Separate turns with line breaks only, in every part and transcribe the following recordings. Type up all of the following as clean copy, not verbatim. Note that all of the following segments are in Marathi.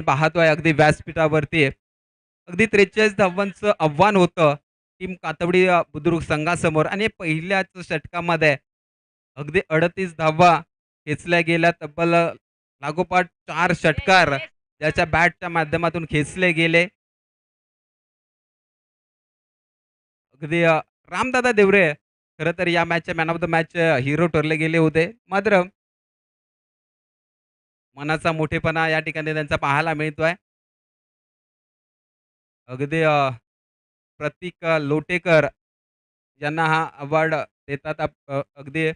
पाहतोय अगदी व्यासपीठावरती. अगदी 43 धावांचं आव्हान होतं टीम कातवडी बुद्रुक संघासमोर आणि पहिल्याच षटकामध्ये अगदी 38 धावा खेचल्या गेल्या. तब्बल लागोपाठ 4 षटकार त्याच्या बॅटच्या माध्यमातून खेचले गेले. अगदी रामदादा देवरे खरं तर या मॅचचे man of the match hero ठरले गेले होते. मात्र मनाचा मोठेपणा या ठिकाणी त्यांचा पाहायला मिळतोय. अगदी प्रतीक लोटेकर यांना हा अवॉर्ड देतात. अगदी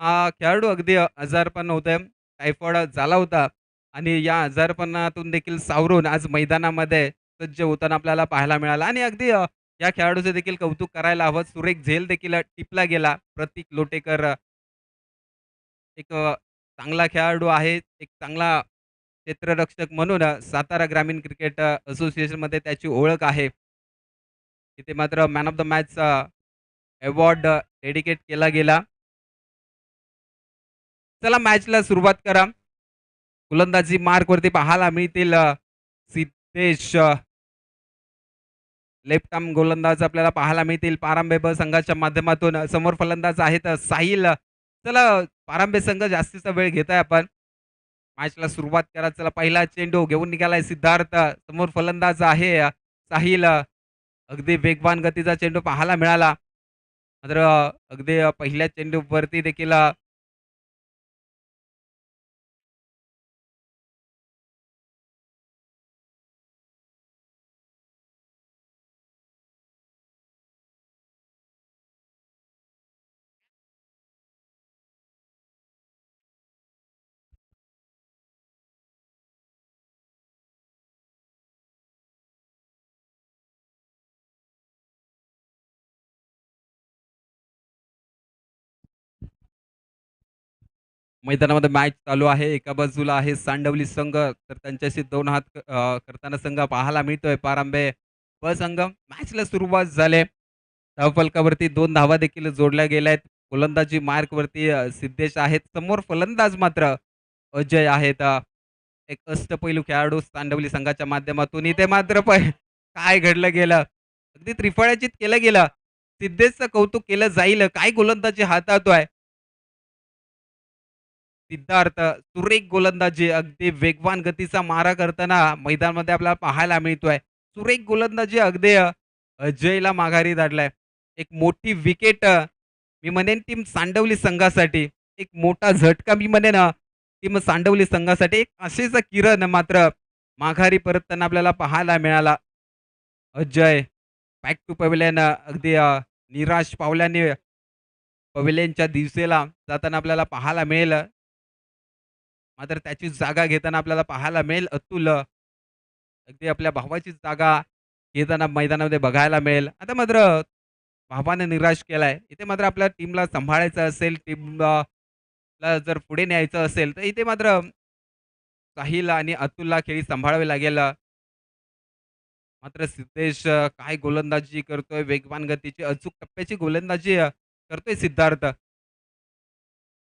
हा खेळाडू अगदी आजारपण होते. टायफॉइड झाला होता आणि या आजारपणातून देखील सावरून आज मैदानामध्ये सज्ज होताना आपल्याला पाहायला मिळाला आणि अगदी या खेळाडूचं देखील कौतुक करायला हवं. सुरेख झेल देखील टिपला गेला. प्रतीक लोटेकर एक चांगला खेळाडू आहे. एक चांगला क्षेत्ररक्षक म्हणून सातारा ग्रामीण क्रिकेट असोसिएशनमध्ये त्याची ओळख आहे. तिथे मात्र मॅन ऑफ द मॅचचा अवॉर्ड डेडिकेट केला गेला. चला मॅचला सुरुवात करा. गोलंदाजी मार्कवरती पाहायला मिळतील सिद्धेश लेफ्ट आर्म गोलंदाज आपल्याला पाहायला मिळतील. पारंबे ब संघाच्या माध्यमातून समोर फलंदाज आहेत साहिल. चला पारंबे संघ जास्तीचा वेळ घेताय आपण. मॅचला सुरुवात करा. चला पहिला चेंडू घेऊन निघालाय सिद्धार्थ. समोर फलंदाज आहे साहिल. अगदी वेगवान गतीचा चेंडू पाहायला मिळाला. मात्र अगदी पहिल्या चेंडूवरती देखील मैदानामध्ये मॅच चालू आहे. एका बाजूला आहे सांडवली संघ, तर त्यांच्याशी 2 हात करताना संघ पाहायला मिळतोय. पारंबे ब संघ. मॅचला सुरुवात झाली. धावफलकावरती 2 धावा देखील जोडल्या गेल्या आहेत. गोलंदाजी मार्कवरती सिद्धेश आहेत. समोर फलंदाज मात्र अजय आहेत. एक अष्टपैलू खेळाडू सांडवली संघाच्या माध्यमातून. इथे मात्र काय घडलं गेलं? अगदी त्रिफळाचीत केलं गेलं. सिद्धेशचं कौतुक केलं जाईल. काय गोलंदाजी हाताळतोय. सिद्धार्थ सुरेख गोलंदाजी अगदी वेगवान गतीचा मारा करताना मैदानामध्ये आपल्याला पाहायला मिळतोय. सुरेख गोलंदाजी अगदी अजयला माघारी धाडलाय. एक मोठी विकेट मी म्हणेन टीम सांडवली संघासाठी. एक मोठा झटका मी म्हणेन टीम सांडवली संघासाठी. एक आशेचा किरण मात्र माघारी परतताना आपल्याला पाहायला मिळाला. अजय बॅक टू पवेलियन अगदी निराश पावल्याने पवेलियनच्या दिशेला जाताना आपल्याला पाहायला मिळेल. मात्र त्याची जागा घेताना आपल्याला पाहायला मिळेल अतुल. अगदी आपल्या भावाची जागा घेताना मैदानामध्ये बघायला मिळेल. आता मात्र भावाने निराश केलाय. इथे मात्र आपल्या टीमला सांभाळायचं असेल, टीमला ला जर पुढे न्यायचं असेल, तर इथे मात्र साहिल आणि अतुलला खेळी सांभाळावी लागेल. मात्र सिद्धेश काय गोलंदाजी करतोय. वेगवान गतीची अचूक टप्प्याची गोलंदाजी करतोय सिद्धार्थ.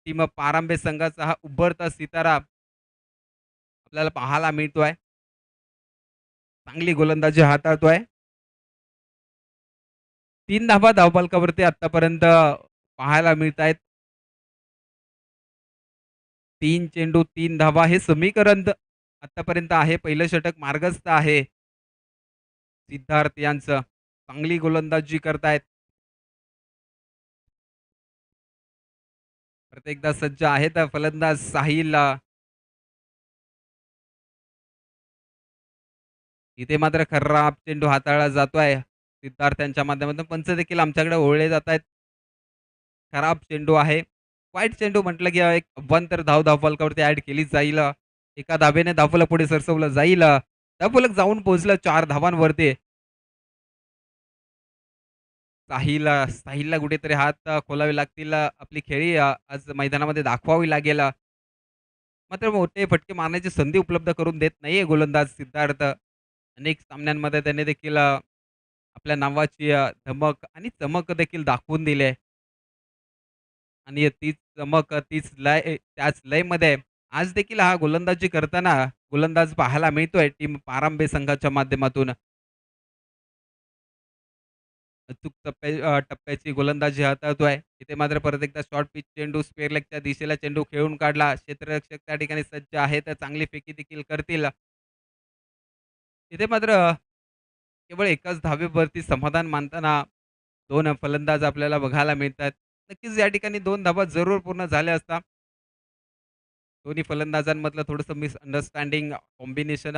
टीम पारंबे संघाचा हा उभरता सितारा आपल्याला पाहायला मिळतोय. चांगली गोलंदाजी हाताळतोय. 3 धावा धावफलकावरती आत्तापर्यंत पाहायला मिळतायत. 3 चेंडू 3 धावा हे समीकरण आत्तापर्यंत आहे. पहिलं षटक मार्गस्थ आहे. सिद्धार्थ यांचं चांगली गोलंदाजी करतायत. प्रत्येकदा सज्ज आहेत फलंदाज साहिल. इथे मात्र खराब चेंडू हाताळला जातोय. सिद्धार्थ यांच्या माध्यमातून पंच देखील आमच्याकडे ओळले जात आहेत. खराब चेंडू आहे. वाईट चेंडू म्हटलं की एक वन तर धावफलकावरती ॲड केली जाईल. एका धावेने धावफलक पुढे सरसवलं जाईल. धावफलक जाऊन पोहोचलं 4 धावांवरती. साहिलला कुठेतरी हात खोलावे लागतील. आपली खेळी आज मैदानामध्ये दाखवावी लागेल. मात्र मोठे फटके मारण्याची संधी उपलब्ध करून देत नाहीये गोलंदाज सिद्धार्थ. अनेक सामन्यांमध्ये त्याने देखील आपल्या नावाची धमक आणि चमक देखील दाखवून दिली आहे. आणि तीच चमक, तीच लय त्याच लयमध्ये आज देखील हा गोलंदाजी करताना गोलंदाज पाहायला मिळतोय टीम पारंबे संघाच्या माध्यमातून. अचूक टप्प्याची गोलंदाजी हाताळतोय. इथे मात्र परत एकदा शॉर्ट पिच चेंडू स्क्वेअर लेगच्या दिशेला चेंडू खेळून काढला. क्षेत्ररक्षक त्या ठिकाणी सज्ज आहे, तर चांगली फेकी देखील करतील. इथे मात्र केवळ एकाच धावेवरती समाधान मानताना 2 फलंदाज आपल्याला बघायला मिळतात. नक्कीच या ठिकाणी 2 धावा जरूर पूर्ण झाल्या असता. दोन्ही फलंदाजांमधलं थोडंसं मिसअंडरस्टँडिंग कॉम्बिनेशन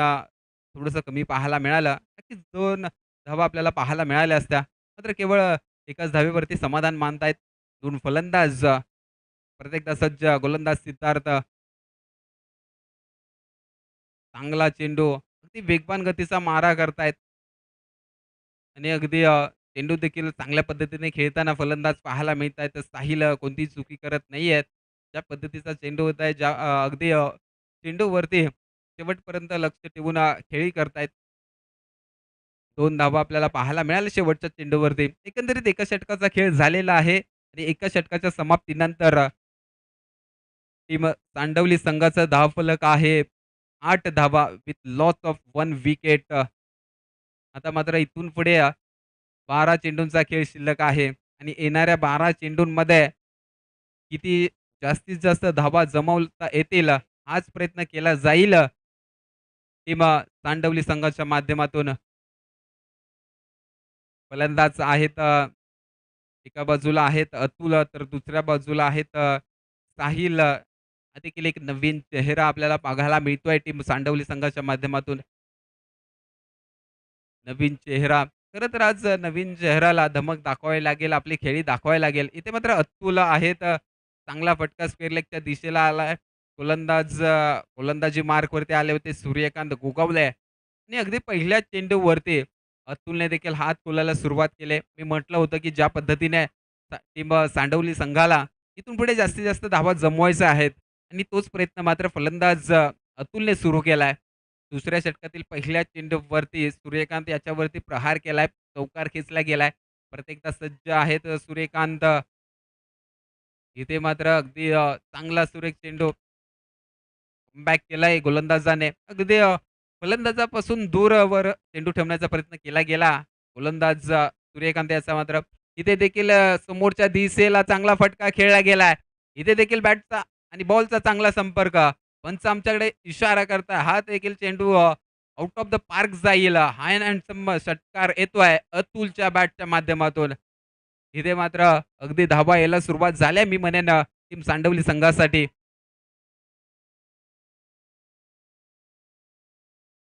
थोडंसं कमी पाहायला मिळालं. नक्कीच 2 धावा आपल्याला पाहायला मिळाल्या असत्या. मात्र केवळ एकाच धावेवरती समाधान मानतायत 2 फलंदाज. परत एकदा सज्ज गोलंदाज सिद्धार्थ. चांगला चेंडू, अगदी वेगवान गतीचा मारा करतायत आणि अगदी चेंडू देखील चांगल्या पद्धतीने खेळताना फलंदाज पाहायला मिळत आहेत. साहिल कोणतीही चुकी करत नाहीयेत. ज्या पद्धतीचा चेंडू होत आहे, अगदी चेंडूवरती शेवटपर्यंत लक्ष ठेवून खेळी करतायत. 2 धावा आपल्याला पाहायला मिळाल्या शेवटच्या चेंडूवरती. एकंदरीत एका षटकाचा खेळ झालेला आहे आणि एका षटकाच्या समाप्तीनंतर टीम सांडवली संघाचा धावफलक आहे 8 धावा विथ लॉस ऑफ 1 विकेट. आता मात्र इथून पुढे 12 चेंडूंचा खेळ शिल्लक आहे आणि येणाऱ्या 12 चेंडूंमध्ये किती जास्तीत जास्त धावा जमवता येतील हाच प्रयत्न केला जाईल टीम सांडवली संघाच्या माध्यमातून. फलंदाज आहेत एका बाजूला आहेत अतुल, तर दुसऱ्या बाजूला आहेत साहिल. हा देखील एक नवीन चेहरा आपल्याला बघायला मिळतोय टीम सांडवली संघाच्या माध्यमातून. नवीन चेहरा. खरं तर आज नवीन चेहऱ्याला धमक दाखवावी लागेल, आपली खेळी दाखवावी लागेल. इथे मात्र अतुल आहेत. चांगला फटका स्क्वेअर लेगच्या दिशेला आलाय. गोलंदाजी मार्कवरती आले होते सूर्यकांत गोगावले आणि अगदी पहिल्या चेंडूवरती अतुलने देखील हात खोलायला सुरुवात केली. मी म्हटलं होतं, की ज्या पद्धतीने टीम सांडवली संघाला इथून पुढे जास्तीत जास्त धावा जमवायच्या आहेत आणि तोच प्रयत्न मात्र फलंदाज अतुलने सुरू केलाय. दुसऱ्या षटकातील पहिल्या चेंडूवरती सूर्यकांत याच्यावरती प्रहार केलाय. चौकार खेचला गेलाय. प्रत्येकदा सज्ज आहेत सूर्यकांत. इथे मात्र अगदी चांगला सुरेख चेंडू बॅक केलाय गोलंदाजाने. अगदी फलंदाजापासून दूरवर चेंडू ठेवण्याचा प्रयत्न केला गेला. गोलंदाज सूर्यकांत याचा मात्र इथे देखील समोरच्या दिशेला चांगला फटका खेळला गेलाय. इथे देखील बॅटचा आणि बॉलचा चांगला संपर्क. पंच आमच्याकडे इशारा करताय. हा देखील चेंडू आउट ऑफ द पार्क जाईल. हाय अँड षटकार येतोय अतुलच्या बॅटच्या माध्यमातून. इथे मात्र अगदी धावा यायला सुरुवात झाल्या मी म्हणेन टीम सांडवली संघासाठी.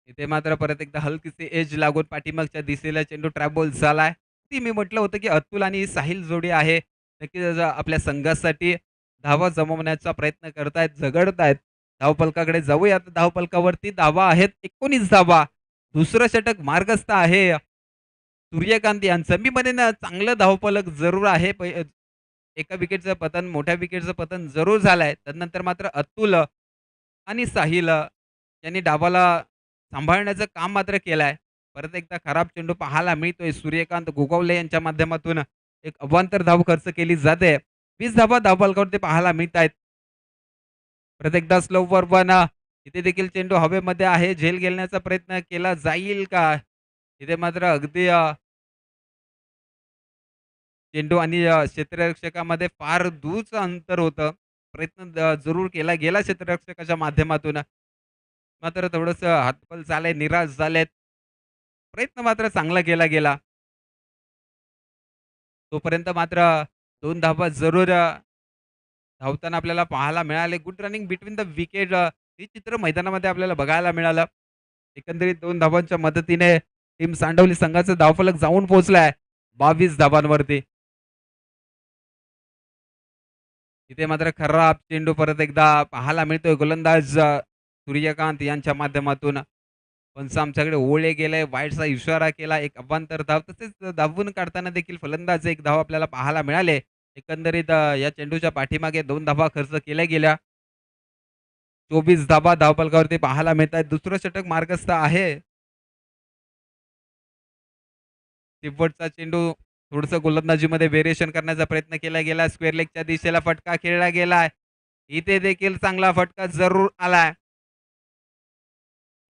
इथे मात्र परत एकदा हलकीशी एज लागून पाठीमागच्या दिशेला चेंडू ट्रॅप बॉल झालाय. ती मी म्हटलं होतं, की अतुल आणि साहिल जोडी आहे. नक्कीच आपल्या संघासाठी धावा जमवण्याचा प्रयत्न करतायत, झगडतायत. धावफलकाकडे जाऊयात. धावफलकावरती धावा आहेत 19 धावा. दुसरं षटक मार्गस्थ आहे सूर्यकांत यांचं. मी म्हणेन चांगलं धावफलक जरूर आहे. एका विकेटचं पतन, मोठ्या विकेटचं पतन जरूर झालंय. तदनंतर मात्र अतुल आणि साहिल यांनी डावाला सांभाळण्याचं काम मात्र केलंय. परत एकदा खराब चेंडू पाहायला मिळतोय. सूर्यकांत गोगावले यांच्या माध्यमातून एक अवांतर धाव खर्च केली जाते. 20 धावा धावफलकावरती पाहायला मिळत आहेत. परत एकदा स्लोवर वन. इथे देखील चेंडू हवेमध्ये आहे. झेल घेण्याचा प्रयत्न केला जाईल का? इथे मात्र अगदी चेंडू आणि क्षेत्ररक्षकामध्ये फार दूरचं अंतर होतं. प्रयत्न जरूर केला गेला क्षेत्ररक्षकाच्या माध्यमातून. मात्र थोडंसं हातबल झालंय, निराश झालेत. प्रयत्न मात्र चांगला केला गेला. तोपर्यंत मात्र 2 धावा जरूर धावताना आपल्याला पाहायला मिळाले. Good running between the wicket हे चित्र मैदानामध्ये आपल्याला बघायला मिळालं. एकंदरीत 2 धावांच्या मदतीने टीम सांडवली संघाचा धावफलक जाऊन पोहोचलाय 22 धावांवरती. इथे मात्र खराब चेंडू परत एकदा पाहायला मिळतोय गोलंदाज सूर्यकांत यांच्या माध्यमातून. पंच आमच्याकडे ओढले गेले, वाईटचा इशारा केला. एक अवांतर धाव तसेच धावून काढताना देखील फलंदाज एक धाव आपल्याला पाहायला मिळाले. एकंदरीत या चेंडूच्या पाठीमागे 2 धावा खर्च केल्या गेल्या. 24 धावा धावफलकावरती पाहायला मिळत आहेत. दुसरं षटक मार्गस्थ आहे. शेवटचा चेंडू थोडंसं गोलंदाजीमध्ये व्हेरिएशन करण्याचा प्रयत्न केला गेला. स्क्वेअर लेगच्या दिशेला फटका खेळला गेलाय. इथे देखील चांगला फटका जरूर आलाय.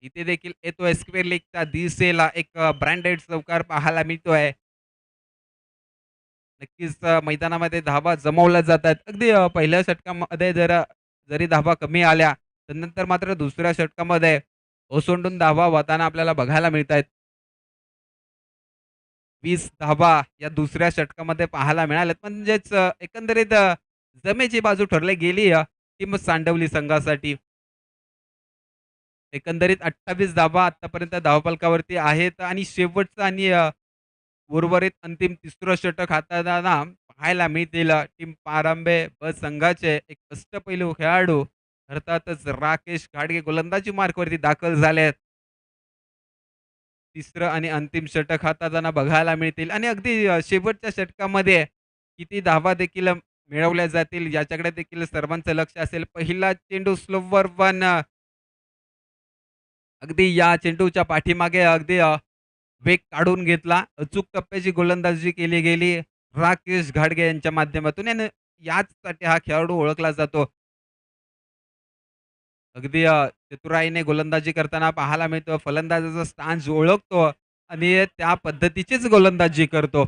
इथे देखील येतोय स्क्वेअर लेगचा दिसेला एक ब्रँडेड चौकार पाहायला मिळतोय. नक्कीच मैदानामध्ये धावा जमवल्या जातात. अगदी पहिल्या षटकामध्ये जरी धावा कमी आल्या, तर नंतर मात्र दुसऱ्या षटकामध्ये ओसंडून धावा वाहताना आपल्याला बघायला मिळतायत. 20 धावा या दुसऱ्या षटकामध्ये पाहायला मिळाल्यात. म्हणजेच एकंदरीत जमेची बाजू ठरली गेली टीम सांडवली संघासाठी. एकंदरीत 28 धावा आत्तापर्यंत धावफलकावरती आहेत आणि शेवटचा आणि उर्वरित अंतिम तिसरं षटक हाताळताना पाहायला मिळतील टीम पारंबे ब संघाचे एक अष्टपैलू खेळाडू अर्थातच राकेश घाडगे गोलंदाजी मार्कवरती दाखल झाले आहेत. तिसरं आणि अंतिम षटक हाताळताना बघायला मिळतील आणि अगदी शेवटच्या षटकामध्ये किती धावा देखील मिळवल्या जातील याच्याकडे देखील सर्वांचं लक्ष असेल. पहिला चेंडू स्लोवर वन अगदी या चेंडूच्या पाठीमागे अगदी वेग काढून घेतला. अचूक टप्प्याची गोलंदाजी केली गेली राकेश घाडगे यांच्या माध्यमातून आणि याचसाठी हा खेळाडू ओळखला जातो. अगदी चतुराईने गोलंदाजी करताना पाहायला मिळतं. फलंदाजाचा स्टान्स ओळखतो आणि त्या पद्धतीचीच गोलंदाजी करतो.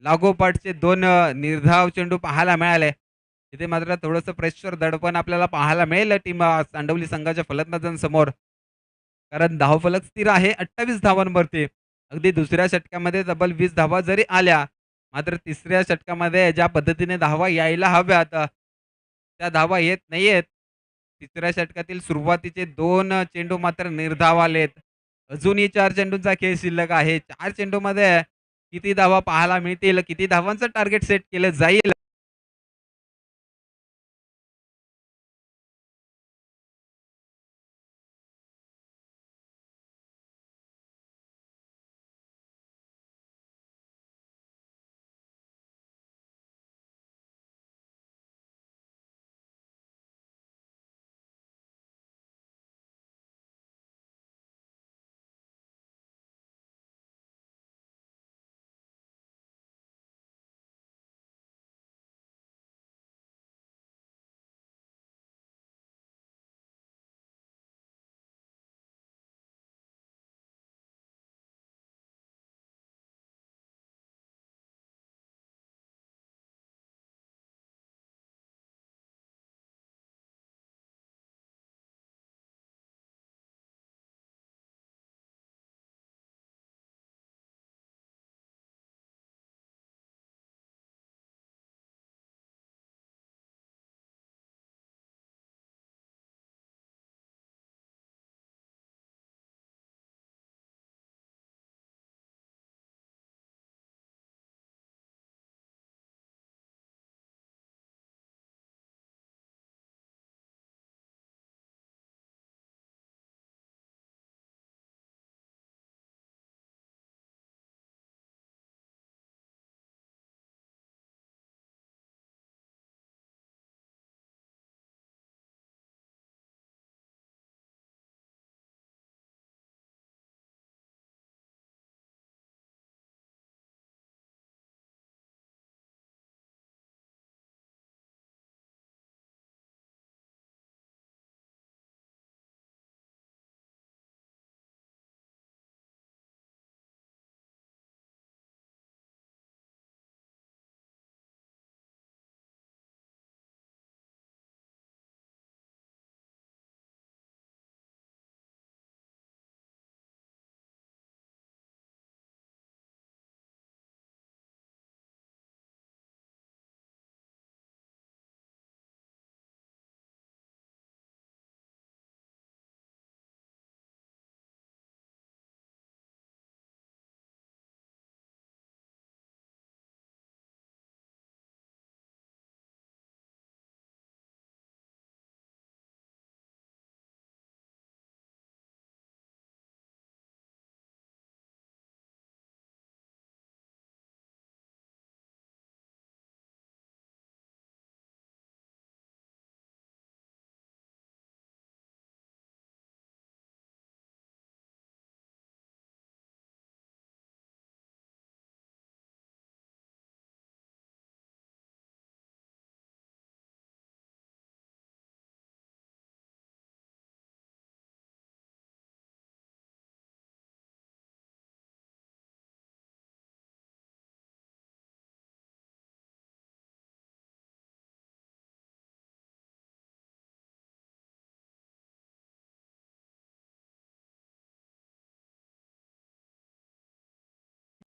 लागोपाठचे 2 निर्धाव चेंडू पाहायला मिळाले. तिथे मात्र थोडंसं प्रेशर दडपण आपल्याला पाहायला मिळेल टीम सांडवली संघाच्या फलंदाजांसमोर. कारण धावफलक स्थिर आहे 28 धावांवरती. अगदी दुसऱ्या षटकामध्ये तब्बल 20 धावा जरी आल्या, मात्र तिसऱ्या षटकामध्ये ज्या पद्धतीने धावा यायला हव्यात, त्या धावा येत नाहीयेत. तिसऱ्या षटकातील सुरुवातीचे 2 चेंडू मात्र निर्धाव आलेत. अजूनही 4 चेंडूंचा खेळ शिल्लक आहे. 4 चेंडूमध्ये किती धावा पाहायला मिळतील? किती धावांचं टार्गेट सेट केलं जाईल?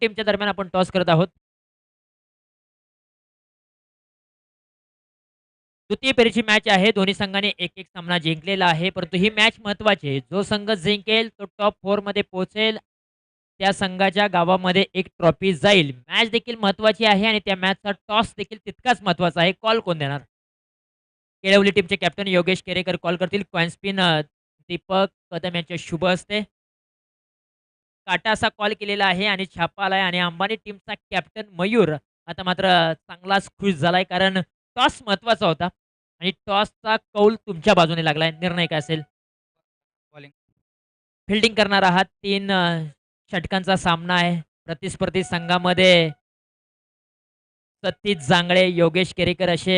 टीमच्या दरम्यान आपण टॉस करत आहोत. द्वितीय फेरीची मॅच आहे. दोन्ही संघांनी एक-एक सामना जिंकलेला आहे. परंतु ही मॅच महत्त्वाची आहे. जो संघ जिंकेल तो टॉप 4 मध्ये पोहोचेल. त्या संघाच्या गावामध्ये एक ट्रॉफी जाईल. मॅच देखील महत्त्वाची आहे आणि त्या मॅचचा टॉस देखील तितकाच महत्त्वाचा आहे. कॉल कोण देणार? केळवली टीमचे कॅप्टन योगेश केरेकर कॉल करतील. कॉइन स्पिन दीपक कदम यांच्या शुभ हस्ते. काटा असा कॉल केलेला आहे आणि छापा आलाय आणि अंबानी टीमचा कॅप्टन मयूर आता मात्र चांगलाच खुश झालाय कारण टॉस महत्त्वाचा होता आणि टॉसचा कौल तुमच्या बाजूने लागलाय. निर्णय काय असेल?
बॉलिंग.
फिल्डिंग करणार आहात. 3 षटकांचा सामना आहे. प्रतिस्पर्धी संघामध्ये सतीश जांगळे, योगेश केरेकर असे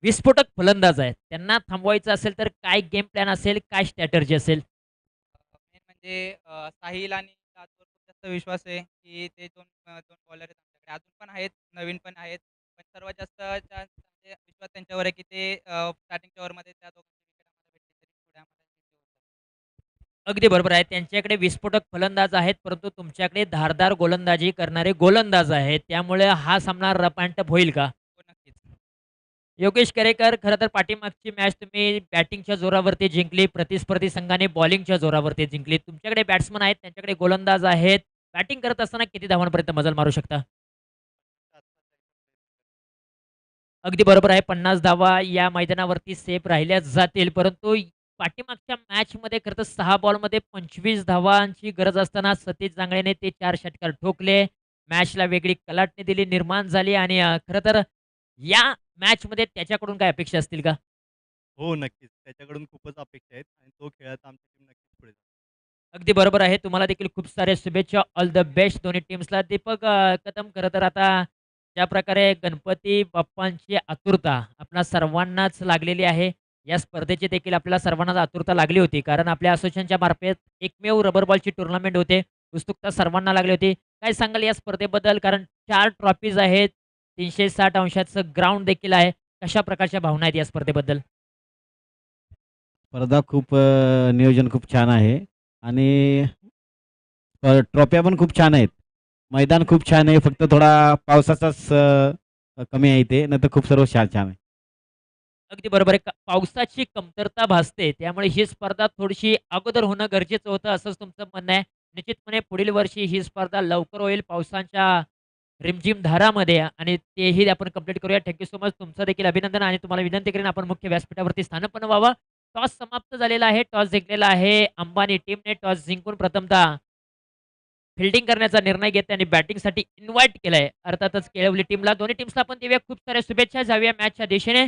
विस्फोटक फलंदाज आहेत. त्यांना थांबवायचं असेल तर काय गेम प्लॅन असेल? काय स्ट्रॅटर्जी असेल?
मेन म्हणजे साहिल आणि ताजवर खूप जास्त विश्वास आहे, की ते 2 बॉलर आहेत आमच्याकडे. अजून पण आहेत, नवीन पण आहेत. पण सर्वात जास्त चान्स म्हणजे विश्वास त्यांच्यावर आहे, की ते स्टार्टिंगच्या ओव्हरमध्ये त्या दोघांची विकेट आम्हाला भेटली तरी पुढे आम्हाला जिंकू शकतात.
अगदी बरोबर आहे. त्यांच्याकडे विस्फोटक फलंदाज आहेत, परंतु तुमच्याकडे धारदार गोलंदाजी करणारे गोलंदाज आहेत. त्यामुळे हा सामना रफ अँड टफ होईल का?
हो, नक्कीच.
योगेश केरेकर, खरं तर पाठीमागची मॅच तुम्ही बॅटिंगच्या जोरावरती जिंकली. प्रतिस्पर्धी संघाने बॉलिंगच्या जोरावरती जिंकली. तुमच्याकडे बॅट्समन आहेत, त्यांच्याकडे गोलंदाज आहेत. बॅटिंग करत असताना किती धावांपर्यंत मजल मारू शकता? अगदी बरोबर आहे. 50 धावा या मैदानावरती सेफ राहिल्या जातील. परंतु पाठीमागच्या मॅचमध्ये खरं तर 6 बॉलमध्ये 25 धावांची गरज असताना सतीश जांगळेने ते 4 षटकार ठोकले. मॅचला वेगळी कलाटणी दिली, निर्माण झाली आणि खरं तर या मॅचमध्ये त्याच्याकडून काय अपेक्षा असतील का?
हो, नक्कीच. त्याच्याकडून खूपच अपेक्षा आहेत आणि तो खेळला तर आमची टीम नक्कीच पुढे जाईल.
अगदी बरोबर आहे. तुम्हाला देखील खूप साऱ्या शुभेच्छा. ऑल द बेस्ट दोन्ही टीम्सला. दीपक कदम खरं तर आता ज्या प्रकारे गणपती बाप्पांची आतुरता आपणा सर्वांनाच लागलेली आहे. या स्पर्धेची देखील आपल्याला सर्वांनाच आतुरता लागली होती. कारण आपल्या असोसिएशनच्या मार्फत एकमेव रबर बॉलची टुर्नामेंट होते. उत्सुकता सर्वांना लागली होती. काय सांगाल या स्पर्धेबद्दल? कारण 4 ट्रॉफीज आहेत. 360 अंशाचं ग्राउंड देखील आहे. कशा प्रकारच्या भावना आहेत या स्पर्धेबद्दल?
स्पर्धा खूप नियोजन खूप छान आहे आणि ट्रॉफ्या पण खूप छान आहेत. मैदान खूप छान आहे. फक्त थोडा पावसाचाच कमी आहे इथे, नाहीतर खूप सर्व छान छान आहे.
अगदी बरोबर आहे. पावसाची कमतरता भासते. त्यामुळे ही स्पर्धा थोडीशी अगोदर होणं गरजेचं होतं, असंच तुमचं म्हणणं आहे. निश्चितपणे पुढील वर्षी ही स्पर्धा लवकर होईल पावसाच्या रिमझिम धारामध्ये आणि तेही आपण कंप्लीट करूया. Thank so much. तुमचं देखील अभिनंदन आणि तुम्हाला विनंती करेन आपण मुख्य व्यासपीठावरती स्थानापन्न व्हावं. टॉस समाप्त झालेला आहे. टॉस जिंकलेला आहे अंबानी टीमने. टॉस जिंकून प्रथमतः फिल्डिंग करण्याचा निर्णय घेतला आणि बॅटिंगसाठी इन्व्हाईट केलंय. अर्थातच केळवली टीमला. दोन्ही टीम्सला आपण देऊया खूप साऱ्या शुभेच्छा. जाऊया मॅचच्या दिशेने.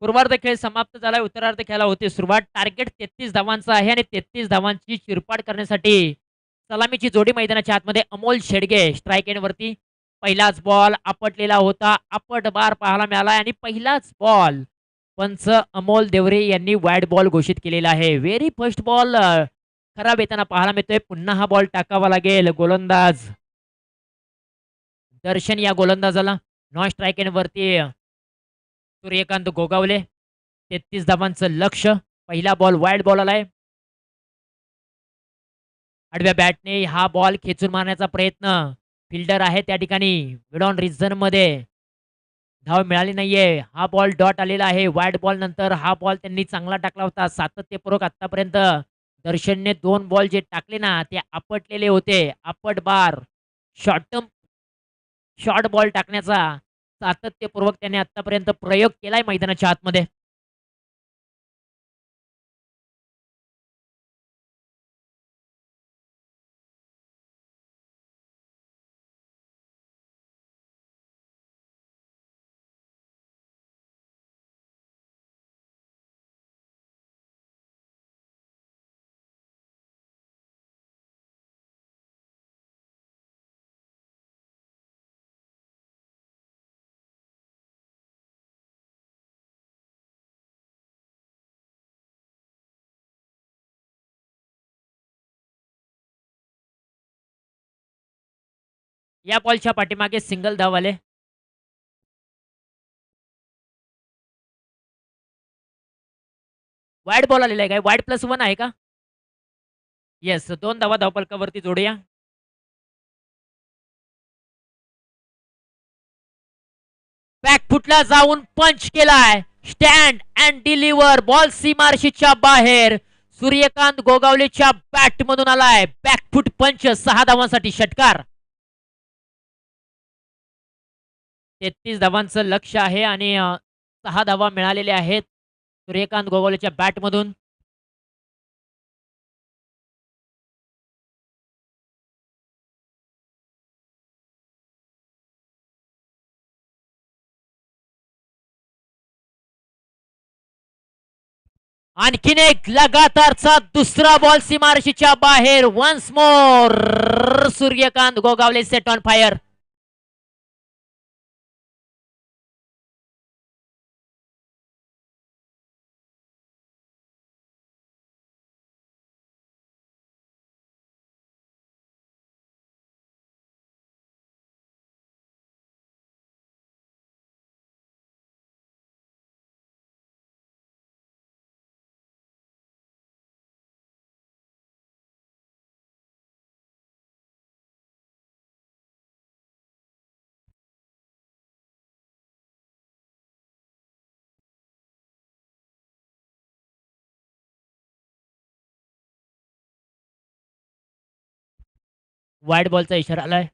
पूर्वार्ध खेळ समाप्त झालाय. उत्तरार्ध खेळाला होती सुरुवात. टार्गेट 33 धावांचं आहे आणि 33 धावांची चिरपाड करण्यासाठी सलामीची जोडी मैदानाच्या आतमध्ये अमोल शेडगे स्ट्राईक एंडवरती. पहिलाच बॉल आपटलेला होता. आपट बार पाहायला मिळाला आणि पहिलाच बॉल पंच अमोल देवरे यांनी वाईड बॉल घोषित केलेला आहे. व्हेरी फर्स्ट बॉल खराब येताना पाहायला मिळतोय. पुन्हा हा बॉल टाकावा लागेल. गोलंदाज दर्शन या गोलंदाजाला नॉन स्ट्राईक एंडवरती सूर्यकांत गोगावले. 33 धावांचं लक्ष. पहिला बॉल वाईड बॉल आलाय. आडव्या बॅटने हा बॉल खेचून मारण्याचा प्रयत्न. फिल्डर आहे त्या ठिकाणी मिड ऑन मध्ये धाव मिळाली नाहीये. हा बॉल डॉट आलेला आहे. वाईड बॉल नंतर हा बॉल त्यांनी चांगला टाकला होता. सातत्यपूर्वक आतापर्यंत दर्शनने 2 बॉल जे टाकले ना ते आपटलेले होते. आपट बार शॉर्ट शॉर्ट बॉल टाकण्याचा सातत्यपूर्वक त्याने आतापर्यंत प्रयोग केलाय मैदानाच्या आतमध्ये. या बॉलच्या पाठीमागे सिंगल धाव आले. वाईड बॉल आलेला आहे काय? वाईड +1 आहे का? येस. 2 धावा धावफलकावरती जोडूया. बॅकफुटला जाऊन पंच केलाय. Stand and deliver. बॉल सीमारशीच्या बाहेर. सूर्यकांत गोगावलेच्या बॅट मधून आलाय बॅकफुट पंच. 6 धावांसाठी षटकार. 33 धावांचं लक्ष आहे आणि 6 धावा मिळालेल्या आहेत सूर्यकांत गोगावलेच्या बॅट मधून. आणखीन एक लगातारचा दुसरा बॉल सीमारशीच्या बाहेर. Once more Suryakant Gogawale set on fire. Wide बॉलचा इशारा आलाय.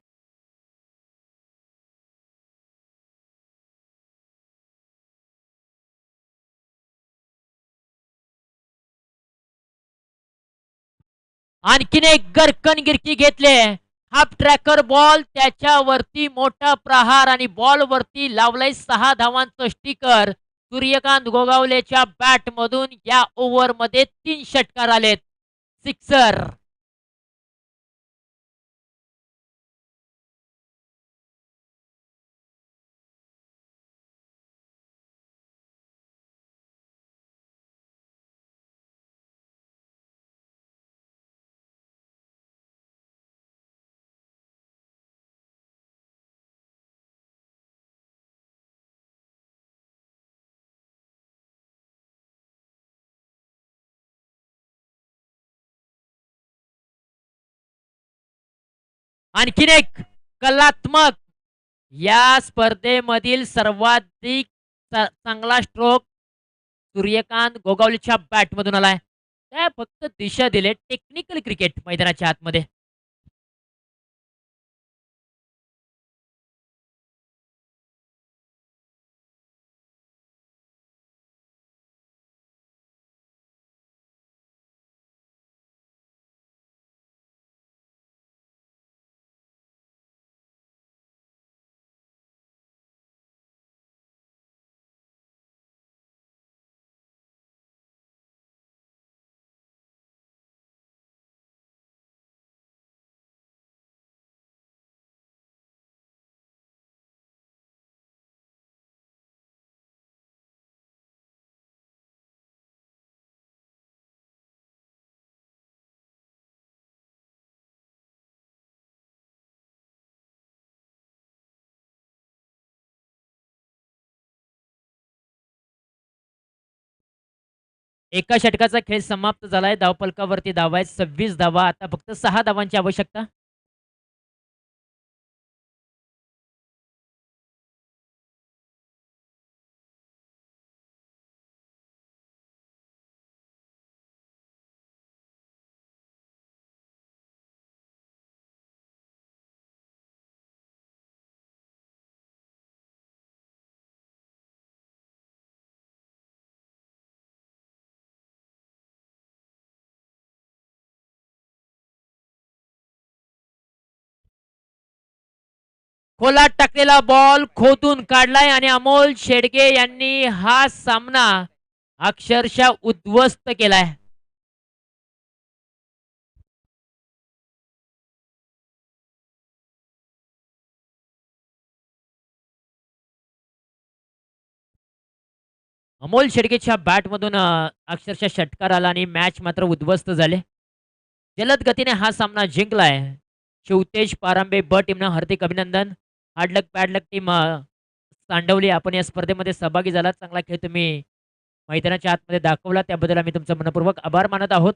आणखीन एक गरकन गिरकी घेतले. हाफ ट्रॅकर बॉल त्याच्यावरती मोठा प्रहार आणि बॉल वरती लावलाय 6 धावांचं स्टिकर. सूर्यकांत गोगावलेच्या बॅट मधून या ओव्हर मध्ये 3 षटकार आलेत. सिक्सर. आणखीन एक कलात्मक. या स्पर्धेमधील सर्वाधिक चांगला स्ट्रोक सूर्यकांत गोगावलेच्या बॅट मधून आलाय. त्या फक्त दिशा दिले टेक्निकल क्रिकेट मैदानाच्या आतमध्ये. एका षटकाचा खेळ समाप्त झालाय. धावफलकावरती धावा आहेत 26 धावा. आता फक्त 6 धावांची आवश्यकता. खोलात टाकलेला बॉल खोदून काढलाय आणि अमोल शेडगे यांनी हा सामना अक्षरशः उद्ध्वस्त केलाय. अमोल शेडगेच्या बॅट मधून अक्षरशः षटकार आला आणि मॅच मात्र उद्ध्वस्त झाले. जलद गतीने हा सामना जिंकलाय शिवतेज पारांबे ब टीमनं. हार्दिक अभिनंदन. हार्डलक पॅडलक टीम सांडवली. आपण या स्पर्धेमध्ये सहभागी झाला. चांगला खेळ तुम्ही मैदानाच्या आतमध्ये दाखवला त्याबद्दल आम्ही तुमचा मनपूर्वक आभार मानत आहोत.